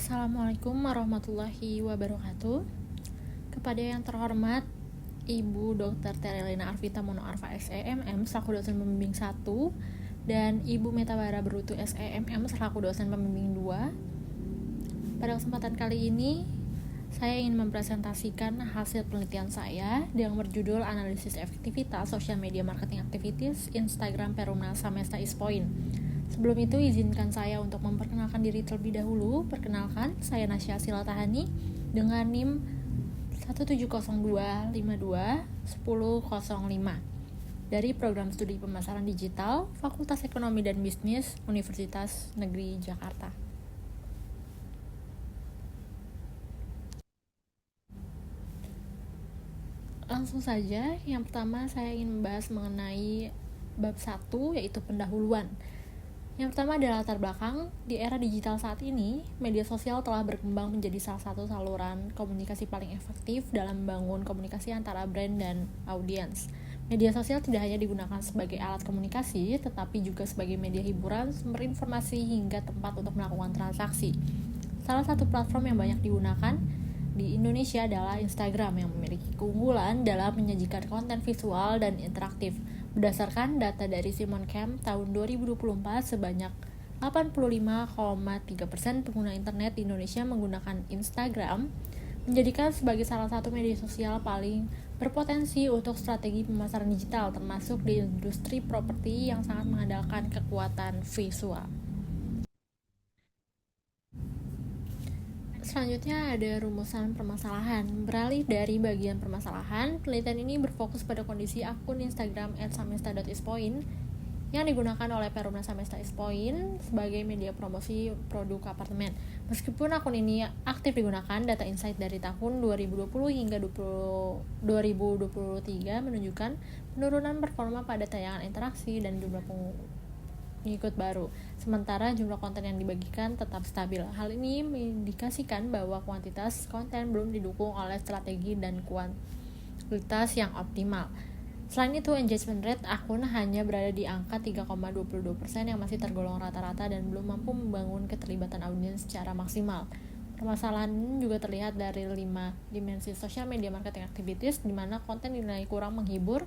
Assalamualaikum warahmatullahi wabarakatuh. Kepada yang terhormat Ibu Dr. Terelina Arvita Monoarfa SEMM selaku dosen pembimbing 1 dan Ibu Metabara Berutu SEMM selaku dosen pembimbing 2. Pada kesempatan kali ini saya ingin mempresentasikan hasil penelitian saya yang berjudul Analisis Efektivitas Social Media Marketing Activities Instagram Perumnas Samesta ISPOIN. Sebelum itu, izinkan saya untuk memperkenalkan diri terlebih dahulu. Perkenalkan, saya Nasya Silatahani dengan NIM 170252105 dari Program Studi Pemasaran Digital Fakultas Ekonomi dan Bisnis Universitas Negeri Jakarta. Langsung saja, yang pertama saya ingin membahas mengenai bab 1, yaitu pendahuluan. Yang pertama adalah latar belakang. Di era digital saat ini, media sosial telah berkembang menjadi salah satu saluran komunikasi paling efektif dalam membangun komunikasi antara brand dan audiens. Media sosial tidak hanya digunakan sebagai alat komunikasi, tetapi juga sebagai media hiburan, sumber informasi, hingga tempat untuk melakukan transaksi. Salah satu platform yang banyak digunakan di Indonesia adalah Instagram yang memiliki keunggulan dalam menyajikan konten visual dan interaktif. Berdasarkan data dari Simon Camp tahun 2024, sebanyak 85,3% pengguna internet di Indonesia menggunakan Instagram, menjadikan sebagai salah satu media sosial paling berpotensi untuk strategi pemasaran digital, termasuk di industri properti yang sangat mengandalkan kekuatan visual. Selanjutnya ada rumusan permasalahan. Beralih dari bagian permasalahan, penelitian ini berfokus pada kondisi akun Instagram @samesta.ispoin yang digunakan oleh Perumnas Samesta ISPOIN sebagai media promosi produk apartemen. Meskipun akun ini aktif digunakan, data insight dari tahun 2020 hingga 2023 menunjukkan penurunan performa pada tayangan interaksi dan jumlah pengikut baru, sementara jumlah konten yang dibagikan tetap stabil. Hal ini mengindikasikan bahwa kuantitas konten belum didukung oleh strategi dan kualitas yang optimal. Selain itu, engagement rate akun hanya berada di angka 3,22% yang masih tergolong rata-rata dan belum mampu membangun keterlibatan audiens secara maksimal. Permasalahan ini juga terlihat dari 5 dimensi social media marketing activities, di mana konten dinilai kurang menghibur,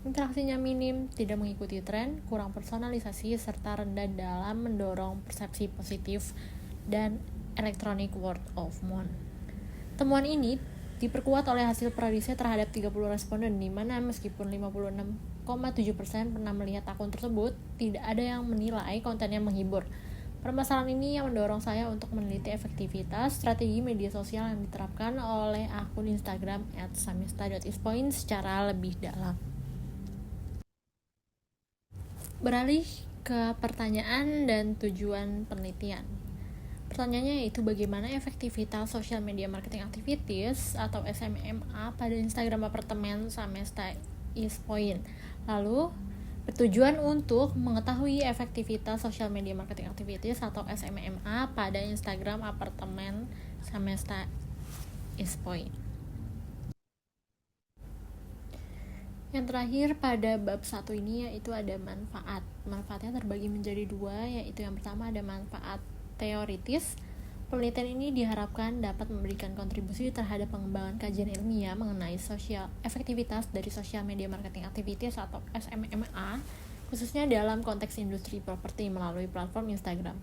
interaksinya minim, tidak mengikuti tren, kurang personalisasi, serta rendah dalam mendorong persepsi positif dan electronic word of mouth. Temuan ini diperkuat oleh hasil prariset terhadap 30 responden, di mana meskipun 56,7% pernah melihat akun tersebut, tidak ada yang menilai kontennya menghibur. Permasalahan ini yang mendorong saya untuk meneliti efektivitas strategi media sosial yang diterapkan oleh akun Instagram @samesta.ispoin secara lebih dalam. Beralih ke pertanyaan dan tujuan penelitian. Pertanyaannya yaitu bagaimana efektivitas social media marketing activities atau SMMA pada Instagram apartemen Samesta ISPOIN. Lalu bertujuan untuk mengetahui efektivitas social media marketing activities atau SMMA pada Instagram apartemen Samesta ISPOIN. Yang terakhir pada bab 1 ini yaitu ada manfaat. Manfaatnya terbagi menjadi 2, yaitu yang pertama ada manfaat teoritis. Penelitian ini diharapkan dapat memberikan kontribusi terhadap pengembangan kajian ilmiah mengenai efektivitas dari social media marketing activities atau SMMA, khususnya dalam konteks industri properti melalui platform Instagram.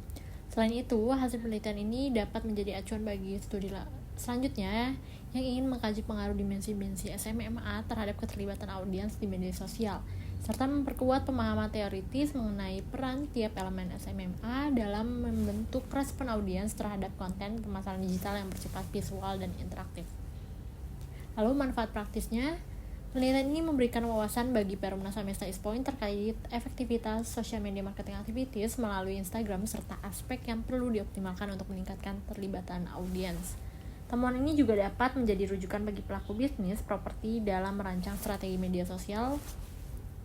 Selain itu, hasil penelitian ini dapat menjadi acuan bagi studi selanjutnya yang ingin mengkaji pengaruh dimensi-dimensi SMMA terhadap keterlibatan audiens di media sosial, serta memperkuat pemahaman teoritis mengenai peran tiap elemen SMMA dalam membentuk respon audiens terhadap konten pemasaran digital yang bersifat visual dan interaktif. Lalu manfaat praktisnya, penelitian ini memberikan wawasan bagi Perumnas Samesta ISPOIN terkait efektivitas social media marketing activities melalui Instagram serta aspek yang perlu dioptimalkan untuk meningkatkan terlibatan audiens. Temuan ini juga dapat menjadi rujukan bagi pelaku bisnis properti dalam merancang strategi media sosial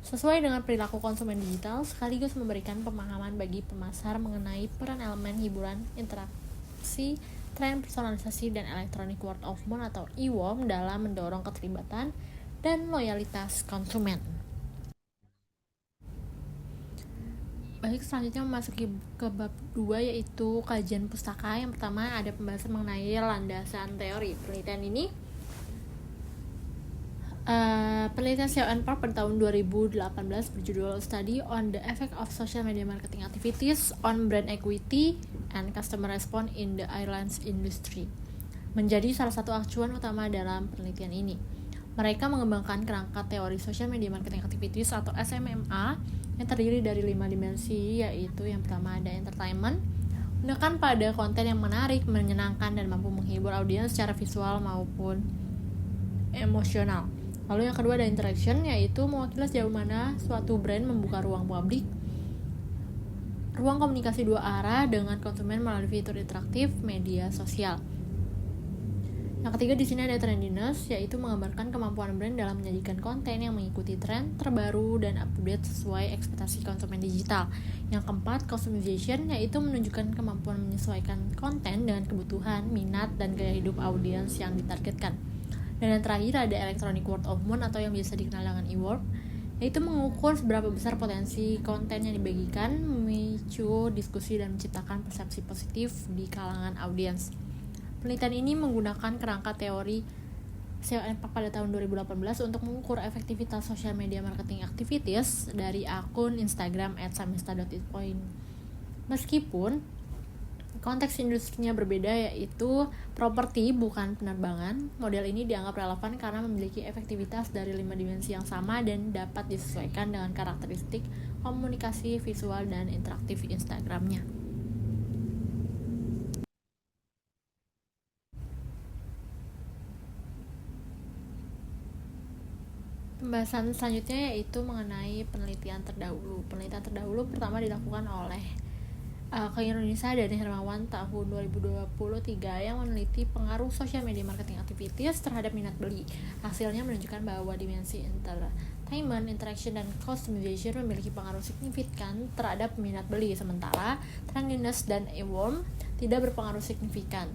sesuai dengan perilaku konsumen digital, sekaligus memberikan pemahaman bagi pemasar mengenai peran elemen hiburan, interaksi, tren personalisasi, dan electronic word of mouth atau EWOM dalam mendorong keterlibatan dan loyalitas konsumen. Baik, selanjutnya memasuki ke bab 2 yaitu kajian pustaka. Yang pertama ada pembahasan mengenai landasan teori. Penelitian ini penelitian Xiao and Park pada tahun 2018 berjudul Study on the Effect of Social Media Marketing Activities on Brand Equity and Customer Response in the Airlines Industry menjadi salah satu acuan utama dalam penelitian ini. Mereka mengembangkan kerangka teori Social Media Marketing Activities atau SMMA yang terdiri dari 5 dimensi, yaitu yang pertama ada entertainment, menekan pada konten yang menarik, menyenangkan, dan mampu menghibur audiens secara visual maupun emosional. Lalu yang kedua ada interaction, yaitu mewakili sejauh mana suatu brand membuka ruang publik, ruang komunikasi dua arah dengan konsumen melalui fitur interaktif media sosial. Yang ketiga di sini ada trendiness, yaitu menggambarkan kemampuan brand dalam menyajikan konten yang mengikuti tren terbaru dan update sesuai ekspektasi konsumen digital. Yang keempat, customization, yaitu menunjukkan kemampuan menyesuaikan konten dengan kebutuhan, minat, dan gaya hidup audiens yang ditargetkan. Dan yang terakhir ada electronic word of mouth atau yang biasa dikenal dengan e-word, yaitu mengukur seberapa besar potensi konten yang dibagikan, memicu diskusi dan menciptakan persepsi positif di kalangan audiens. Penelitian ini menggunakan kerangka teori Xiao and Park pada tahun 2018 untuk mengukur efektivitas social media marketing activities dari akun Instagram @samista.itpoint. Meskipun konteks industrinya berbeda, yaitu properti bukan penerbangan, model ini dianggap relevan karena memiliki efektivitas dari 5 dimensi yang sama dan dapat disesuaikan dengan karakteristik komunikasi visual dan interaktif Instagramnya. Pembahasan selanjutnya yaitu mengenai penelitian terdahulu. Penelitian terdahulu pertama dilakukan oleh Indonesia dari Hermawan tahun 2023 yang meneliti pengaruh social media marketing activities terhadap minat beli. Hasilnya menunjukkan bahwa dimensi entertainment, interaction, dan customization memiliki pengaruh signifikan terhadap minat beli, sementara trendiness dan e-worm tidak berpengaruh signifikan.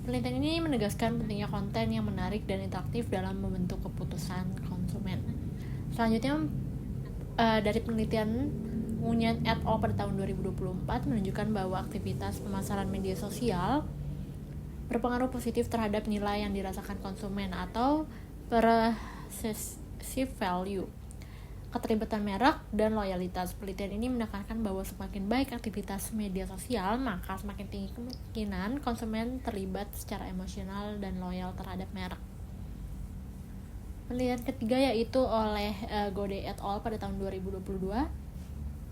Penelitian ini menegaskan pentingnya konten yang menarik dan interaktif dalam membentuk keputusan konsumen. Selanjutnya dari penelitian Nguyen et al. Pada tahun 2024 menunjukkan bahwa aktivitas pemasaran media sosial berpengaruh positif terhadap nilai yang dirasakan konsumen atau perceived value, keterlibatan merek, dan loyalitas. Penelitian ini menekankan bahwa semakin baik aktivitas media sosial, maka semakin tinggi kemungkinan konsumen terlibat secara emosional dan loyal terhadap merek. Penelitian ketiga yaitu oleh Gode et al. Pada tahun 2022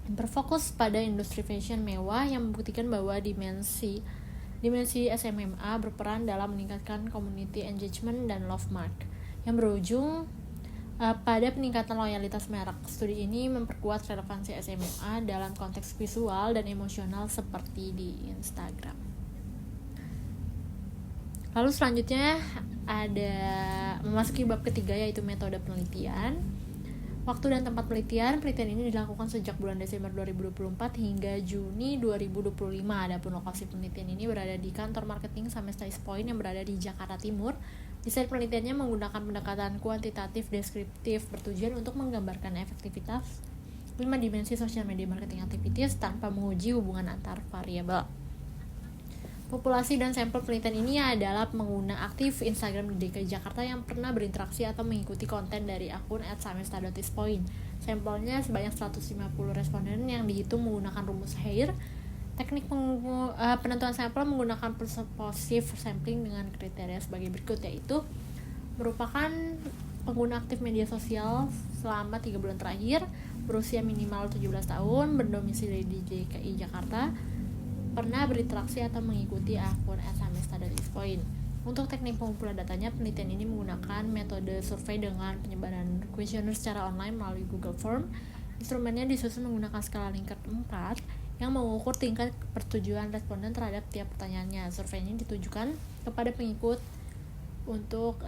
berfokus pada industri fashion mewah yang membuktikan bahwa dimensi SMMA berperan dalam meningkatkan community engagement dan love mark yang berujung pada peningkatan loyalitas merek. Studi ini memperkuat relevansi SMMA dalam konteks visual dan emosional seperti di Instagram. Lalu selanjutnya ada memasuki bab ketiga yaitu metode penelitian. Waktu dan tempat penelitian ini dilakukan sejak bulan Desember 2024 hingga Juni 2025. Adapun lokasi penelitian ini berada di kantor marketing Samista Point yang berada di Jakarta Timur. Desain penelitiannya menggunakan pendekatan kuantitatif deskriptif bertujuan untuk menggambarkan efektivitas 5 dimensi social media marketing activities tanpa menguji hubungan antar variabel. Populasi dan sampel penelitian ini adalah pengguna aktif Instagram di DKI Jakarta yang pernah berinteraksi atau mengikuti konten dari akun @samista.ispoint. Sampelnya sebanyak 150 responden yang dihitung menggunakan rumus Haier. Teknik penentuan sampel menggunakan persuasive sampling dengan kriteria sebagai berikut, yaitu merupakan pengguna aktif media sosial selama 3 bulan terakhir, berusia minimal 17 tahun, berdomisili di DKI Jakarta, pernah berinteraksi atau mengikuti akun @samista.ispoint. Untuk teknik pengumpulan datanya, penelitian ini menggunakan metode survei dengan penyebaran kuesioner secara online melalui Google Form. Instrumennya disusun menggunakan skala Likert 4 yang mengukur tingkat persetujuan responden terhadap tiap pertanyaannya. Survei ini ditujukan kepada pengikut untuk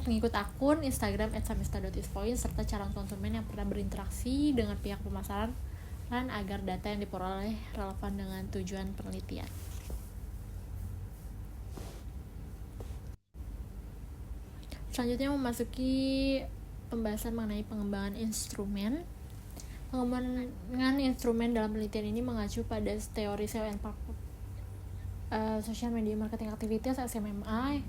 pengikut akun Instagram @samista.ispoint serta calon konsumen yang pernah berinteraksi dengan pihak pemasaran agar data yang diperoleh relevan dengan tujuan penelitian. Selanjutnya memasuki pembahasan mengenai pengembangan instrumen. Pengembangan instrumen dalam penelitian ini mengacu pada teori SEO and Social Media Marketing Activities (SMMA)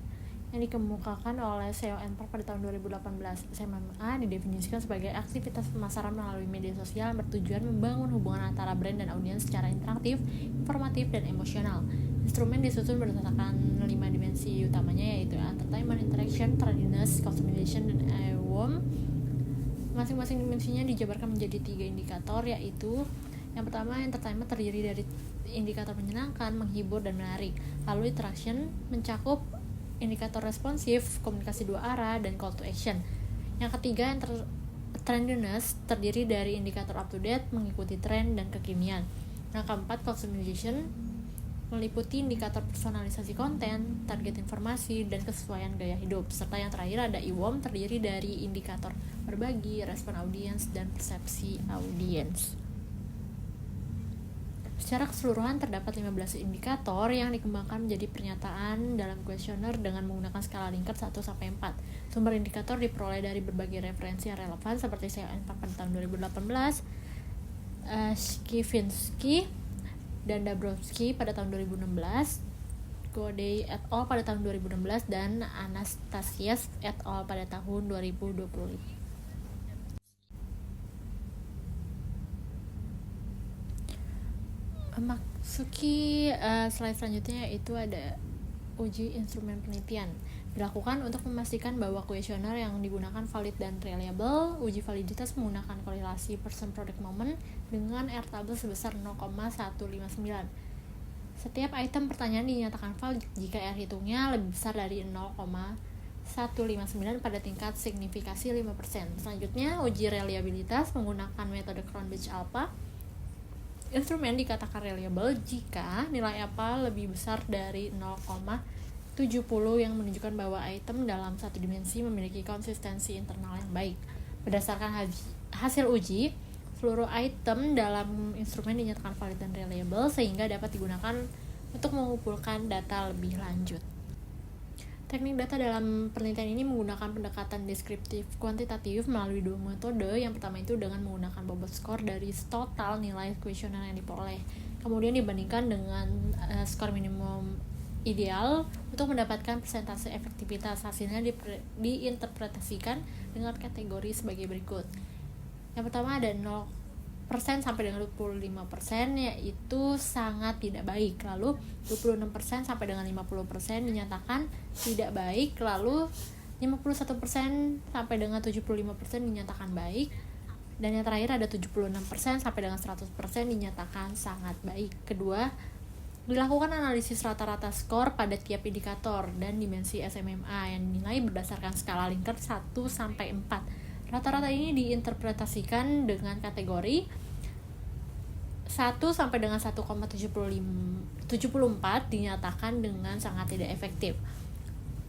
yang dikemukakan oleh SEO and pada tahun 2018. SMMA didefinisikan sebagai aktivitas pemasaran melalui media sosial yang bertujuan membangun hubungan antara brand dan audiens secara interaktif, informatif, dan emosional. Instrumen disusun berdasarkan 5 dimensi utamanya, yaitu entertainment, interaction, trendiness, customization, dan EWOM. Masing-masing dimensinya dijabarkan menjadi 3 indikator, yaitu yang pertama, entertainment terdiri dari indikator menyenangkan, menghibur, dan menarik. Lalu interaction mencakup indikator responsif, komunikasi 2 arah, dan call to action. Yang ketiga, trendiness terdiri dari indikator up to date, mengikuti tren dan kekinian. Yang keempat, customization meliputi indikator personalisasi konten, target informasi, dan kesesuaian gaya hidup. Serta yang terakhir ada EWOM terdiri dari indikator berbagi, respon audiens, dan persepsi audiens. Secara keseluruhan terdapat 15 indikator yang dikembangkan menjadi pernyataan dalam kuesioner dengan menggunakan skala Likert 1-4. Sumber indikator diperoleh dari berbagai referensi yang relevan seperti SEO pada tahun 2018, Skivinsky dan Dabrowski pada tahun 2016, Godey et al. Pada tahun 2016, dan Anastasias et al. Pada tahun 2020. Masuki slide selanjutnya, yaitu ada uji instrumen penelitian. Dilakukan untuk memastikan bahwa kuesioner yang digunakan valid dan reliable. Uji validitas menggunakan korelasi person product moment dengan R-table sebesar 0,159. Setiap item pertanyaan dinyatakan valid jika R hitungnya lebih besar dari 0,159 pada tingkat signifikasi 5%. Selanjutnya, uji reliabilitas menggunakan metode Cronbridge Alpha. Instrumen dikatakan reliable jika nilai alpha lebih besar dari 0,70 yang menunjukkan bahwa item dalam satu dimensi memiliki konsistensi internal yang baik. Berdasarkan hasil uji, seluruh item dalam instrumen dinyatakan valid dan reliable sehingga dapat digunakan untuk mengumpulkan data lebih lanjut. Teknik data dalam penelitian ini menggunakan pendekatan deskriptif kuantitatif melalui 2 metode. Yang pertama itu dengan menggunakan bobot skor dari total nilai kuesioner yang diperoleh, kemudian dibandingkan dengan skor minimum ideal untuk mendapatkan persentase efektivitas. Hasilnya diinterpretasikan dengan kategori sebagai berikut. Yang pertama ada 0% sampai dengan 25%, yaitu sangat tidak baik. Lalu 26% sampai dengan 50% dinyatakan tidak baik. Lalu 51% sampai dengan 75% dinyatakan baik. Dan yang terakhir ada 76% sampai dengan 100% dinyatakan sangat baik. Kedua, dilakukan analisis rata-rata skor pada tiap indikator dan dimensi SMMA yang dinilai berdasarkan skala Likert 1-4. Rata-rata ini diinterpretasikan dengan kategori 1 sampai dengan 1,74 dinyatakan dengan sangat tidak efektif.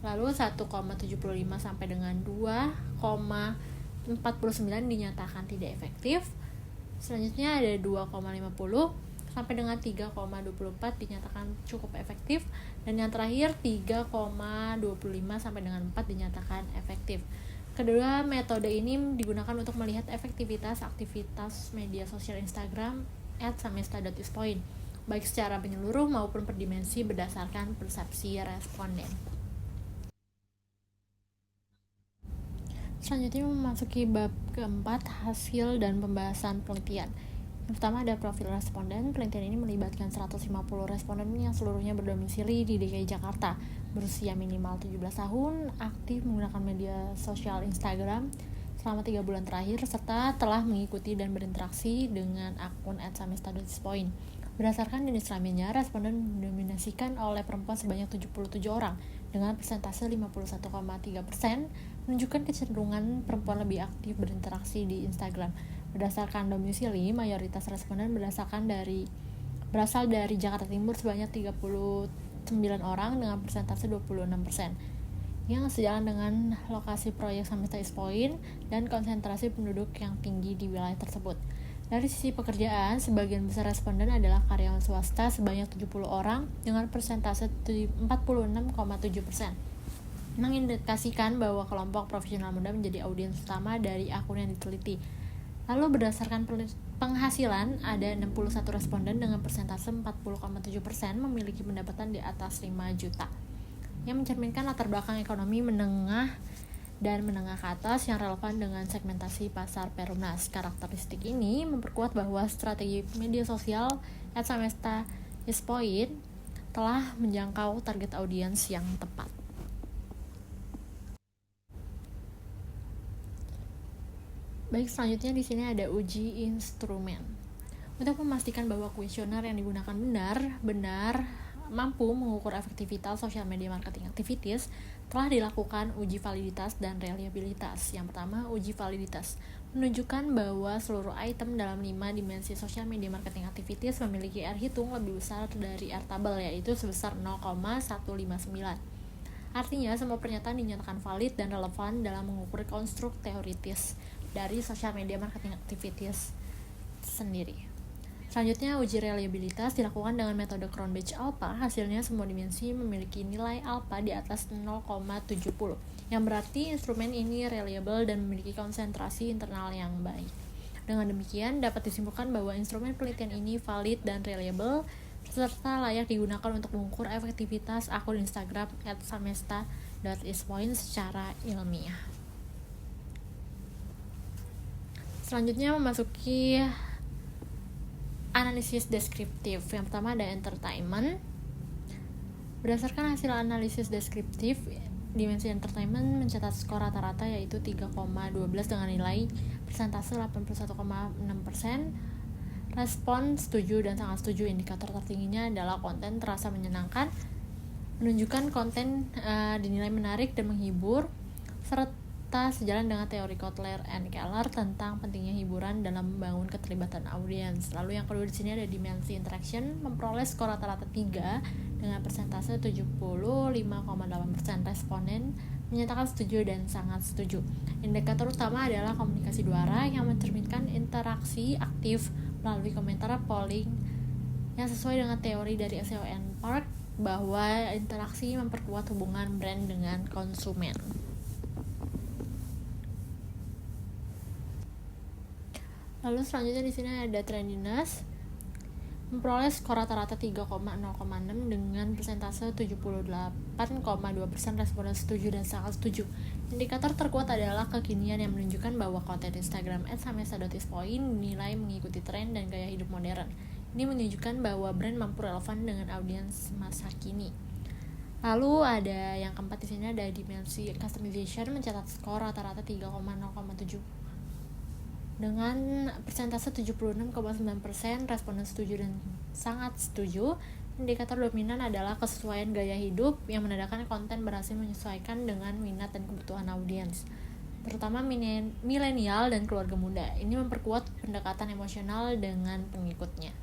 Lalu 1,75 sampai dengan 2,49 dinyatakan tidak efektif. Selanjutnya ada 2,50 sampai dengan 3,24 dinyatakan cukup efektif. Dan yang terakhir 3,25 sampai dengan 4 dinyatakan efektif. Kedua metode ini digunakan untuk melihat efektivitas aktivitas media sosial Instagram @samesta.ispoint, baik secara menyeluruh maupun per dimensi berdasarkan persepsi responden. Selanjutnya memasuki bab keempat, hasil dan pembahasan penelitian. Yang pertama ada profil responden. Penelitian ini melibatkan 150 responden yang seluruhnya berdomisili di DKI Jakarta, berusia minimal 17 tahun, aktif menggunakan media sosial Instagram selama 3 bulan terakhir, serta telah mengikuti dan berinteraksi dengan akun @samesta.ispoint. Berdasarkan jenis kelaminnya, responden didominasikan oleh perempuan sebanyak 77 orang dengan persentase 51,3%, menunjukkan kecenderungan perempuan lebih aktif berinteraksi di Instagram. Berdasarkan domisili, mayoritas responden berasal dari Jakarta Timur sebanyak 39 orang dengan persentase 26%, yang sejalan dengan lokasi proyek Samesta Ispoint dan konsentrasi penduduk yang tinggi di wilayah tersebut. Dari sisi pekerjaan, sebagian besar responden adalah karyawan swasta sebanyak 70 orang dengan persentase 46,7%. Mengindikasikan bahwa kelompok profesional muda menjadi audiens utama dari akun yang diteliti. Lalu berdasarkan penghasilan, ada 61 responden dengan persentase 40,7% memiliki pendapatan di atas 5 juta, yang mencerminkan latar belakang ekonomi menengah dan menengah ke atas yang relevan dengan segmentasi pasar Perumnas. Karakteristik ini memperkuat bahwa strategi media sosial @samesta is point telah menjangkau target audiens yang tepat. Baik, selanjutnya di sini ada uji instrumen. Untuk memastikan bahwa kuesioner yang digunakan benar mampu mengukur efektivitas social media marketing activities, telah dilakukan uji validitas dan reliabilitas. Yang pertama, uji validitas menunjukkan bahwa seluruh item dalam 5 dimensi social media marketing activities memiliki R hitung lebih besar dari R tabel, yaitu sebesar 0,159. Artinya, semua pernyataan dinyatakan valid dan relevan dalam mengukur konstruk teoritis dari social media marketing activities sendiri. Selanjutnya, uji reliabilitas dilakukan dengan metode Cronbach alpha. Hasilnya semua dimensi memiliki nilai alpha di atas 0,70, yang berarti instrumen ini reliable dan memiliki konsentrasi internal yang baik. Dengan demikian, dapat disimpulkan bahwa instrumen penelitian ini valid dan reliable, serta layak digunakan untuk mengukur efektivitas akun Instagram @samesta.ispoint secara ilmiah. Selanjutnya memasuki analisis deskriptif. Yang pertama ada entertainment. Berdasarkan hasil analisis deskriptif, dimensi entertainment mencatat skor rata-rata yaitu 3,12 dengan nilai persentase 81,6%. Respon setuju dan sangat setuju. Indikator tertingginya adalah konten terasa menyenangkan, menunjukkan konten dinilai menarik dan menghibur, serta sejalan dengan teori Kotler and Keller tentang pentingnya hiburan dalam membangun keterlibatan audiens. Lalu yang kedua di sini ada dimensi interaction, memperoleh skor rata-rata 3 dengan persentase 75,8%. Responden menyatakan setuju dan sangat setuju. Indikator utama adalah komunikasi dua arah yang mencerminkan interaksi aktif melalui komentar polling yang sesuai dengan teori dari SEO and Park bahwa interaksi memperkuat hubungan brand dengan konsumen. Lalu selanjutnya di sini ada trendiness, memperoleh skor rata-rata 3,0,6 dengan persentase 78,2%. Responden setuju dan sangat setuju. Indikator terkuat adalah kekinian yang menunjukkan bahwa konten Instagram @samesta.ispoint dinilai mengikuti tren dan gaya hidup modern. Ini menunjukkan bahwa brand mampu relevan dengan audiens masa kini. Lalu ada yang keempat di sini ada dimensi customization, mencatat skor rata-rata 3,0,7 dengan persentase 76,9%. Responden setuju dan sangat setuju. Indikator dominan adalah kesesuaian gaya hidup yang menandakan konten berhasil menyesuaikan dengan minat dan kebutuhan audiens, terutama milenial dan keluarga muda. Ini memperkuat pendekatan emosional dengan pengikutnya.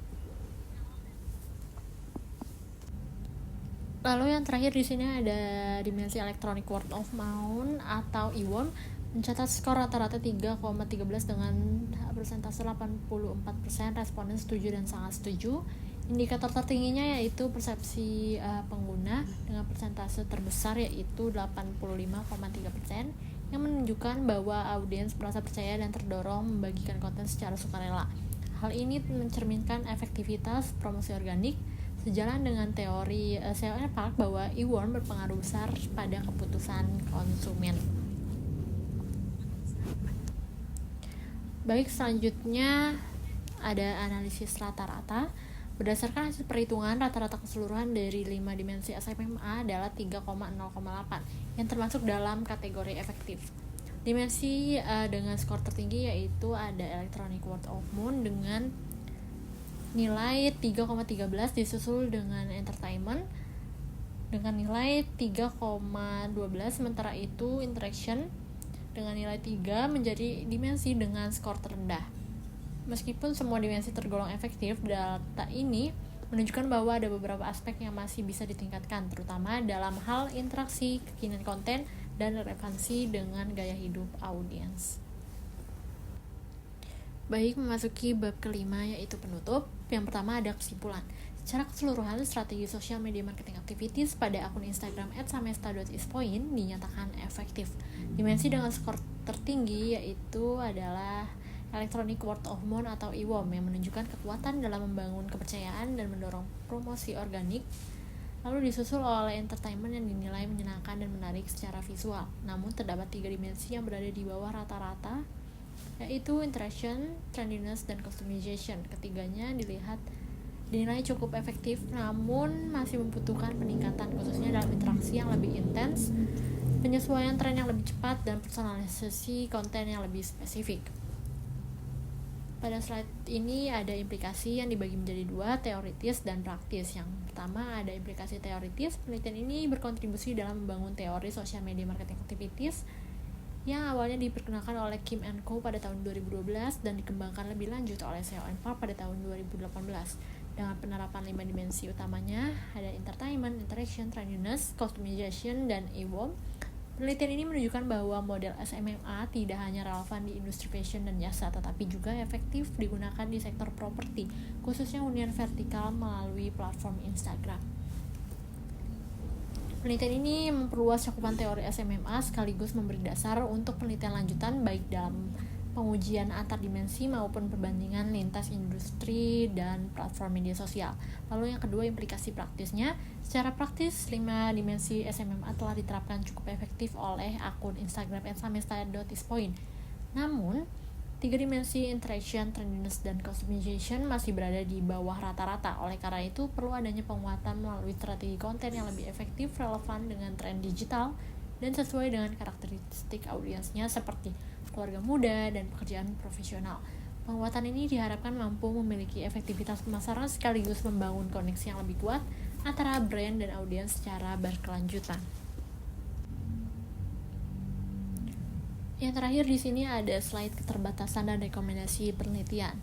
Lalu yang terakhir di sini ada dimensi electronic word of mouth atau EWOM, mencatat skor rata-rata 3,13 dengan persentase 84%. Responden setuju dan sangat setuju. Indikator tertingginya yaitu persepsi pengguna dengan persentase terbesar yaitu 85,3%, yang menunjukkan bahwa audiens merasa percaya dan terdorong membagikan konten secara sukarela. Hal ini mencerminkan efektivitas promosi organik, sejalan dengan teori SEO and Park bahwa e-worm berpengaruh besar pada keputusan konsumen. Baik, selanjutnya ada analisis rata-rata. Berdasarkan hasil perhitungan, rata-rata keseluruhan dari 5 dimensi SMMA adalah 3,0,8 yang termasuk dalam kategori efektif. Dimensi dengan skor tertinggi yaitu ada electronic word of mouth dengan nilai 3,13, disusul dengan entertainment dengan nilai 3,12. Sementara itu interaction dengan nilai 3 menjadi dimensi dengan skor terendah. Meskipun semua dimensi tergolong efektif, data ini menunjukkan bahwa ada beberapa aspek yang masih bisa ditingkatkan, terutama dalam hal interaksi, kekinian konten, dan relevansi dengan gaya hidup audiens. Baik, memasuki bab kelima yaitu penutup. Yang pertama ada kesimpulan. Secara keseluruhan, strategi social media marketing activities pada akun Instagram @samesta.ispoint dinyatakan efektif. Dimensi dengan skor tertinggi yaitu adalah Electronic Word of Mouth atau EWOM, yang menunjukkan kekuatan dalam membangun kepercayaan dan mendorong promosi organik. Lalu disusul oleh entertainment yang dinilai menyenangkan dan menarik secara visual. Namun terdapat 3 dimensi yang berada di bawah rata-rata, yaitu interaction, trendiness, dan customization. Ketiganya dinilai cukup efektif, namun masih membutuhkan peningkatan, khususnya dalam interaksi yang lebih intens, penyesuaian tren yang lebih cepat, dan personalisasi konten yang lebih spesifik. Pada slide ini ada implikasi yang dibagi menjadi 2, teoritis dan praktis. Yang pertama ada implikasi teoritis. Penelitian ini berkontribusi dalam membangun teori social media marketing activities yang awalnya diperkenalkan oleh Kim and Co pada tahun 2012 dan dikembangkan lebih lanjut oleh Seo and Park pada tahun 2018 dengan penerapan 5 dimensi utamanya, ada entertainment, interaction, trendiness, customization, dan EWOM. Penelitian ini menunjukkan bahwa model SMMA tidak hanya relevan di industri fashion dan jasa, tetapi juga efektif digunakan di sektor properti, khususnya hunian vertikal melalui platform Instagram. Penelitian ini memperluas cakupan teori SMMA sekaligus memberi dasar untuk penelitian lanjutan baik dalam pengujian antar dimensi maupun perbandingan lintas industri dan platform media sosial. Lalu yang kedua, implikasi praktisnya. Secara praktis, 5 dimensi SMMA telah diterapkan cukup efektif oleh akun Instagram @samesta.ispoint. Namun, 3 dimensi interaction, trendiness, dan customization masih berada di bawah rata-rata. Oleh karena itu, perlu adanya penguatan melalui strategi konten yang lebih efektif, relevan dengan tren digital, dan sesuai dengan karakteristik audiensnya seperti keluarga muda dan pekerjaan profesional. Penguatan ini diharapkan mampu memiliki efektivitas pemasaran sekaligus membangun koneksi yang lebih kuat antara brand dan audiens secara berkelanjutan. Yang terakhir di sini ada slide keterbatasan dan rekomendasi penelitian.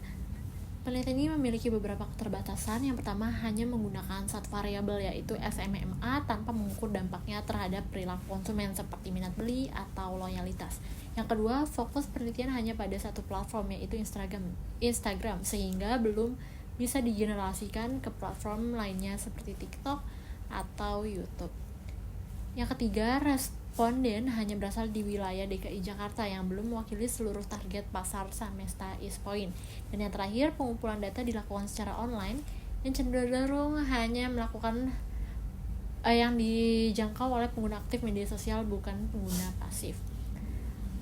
Penelitian ini memiliki beberapa keterbatasan. Yang pertama, hanya menggunakan satu variabel yaitu SMMA tanpa mengukur dampaknya terhadap perilaku konsumen seperti minat beli atau loyalitas. Yang kedua, fokus penelitian hanya pada satu platform yaitu Instagram sehingga belum bisa digenerasikan ke platform lainnya seperti TikTok atau YouTube. Yang ketiga, responden hanya berasal di wilayah DKI Jakarta yang belum mewakili seluruh target pasar Samesta Ispoint. Dan yang terakhir, pengumpulan data dilakukan secara online yang cenderung hanya melakukan yang dijangkau oleh pengguna aktif media sosial, bukan pengguna pasif.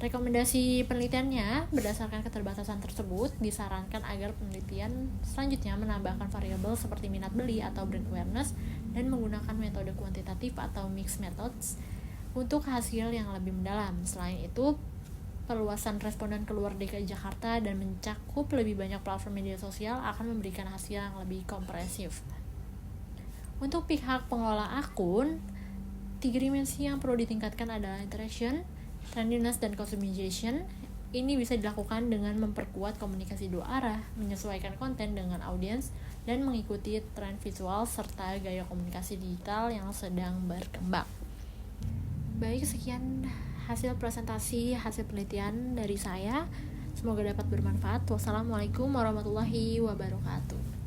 Rekomendasi penelitiannya, berdasarkan keterbatasan tersebut, disarankan agar penelitian selanjutnya menambahkan variabel seperti minat beli atau brand awareness dan menggunakan metode kuantitatif atau mixed methods untuk hasil yang lebih mendalam. Selain itu, perluasan responden keluar DKI Jakarta dan mencakup lebih banyak platform media sosial akan memberikan hasil yang lebih komprehensif. Untuk pihak pengelola akun, 3 dimensi yang perlu ditingkatkan adalah interaction, trendiness, dan customization. Ini bisa dilakukan dengan memperkuat komunikasi 2 arah, menyesuaikan konten dengan audiens, dan mengikuti tren visual serta gaya komunikasi digital yang sedang berkembang. Baik, sekian hasil presentasi hasil penelitian dari saya. Semoga dapat bermanfaat. Wassalamualaikum warahmatullahi wabarakatuh.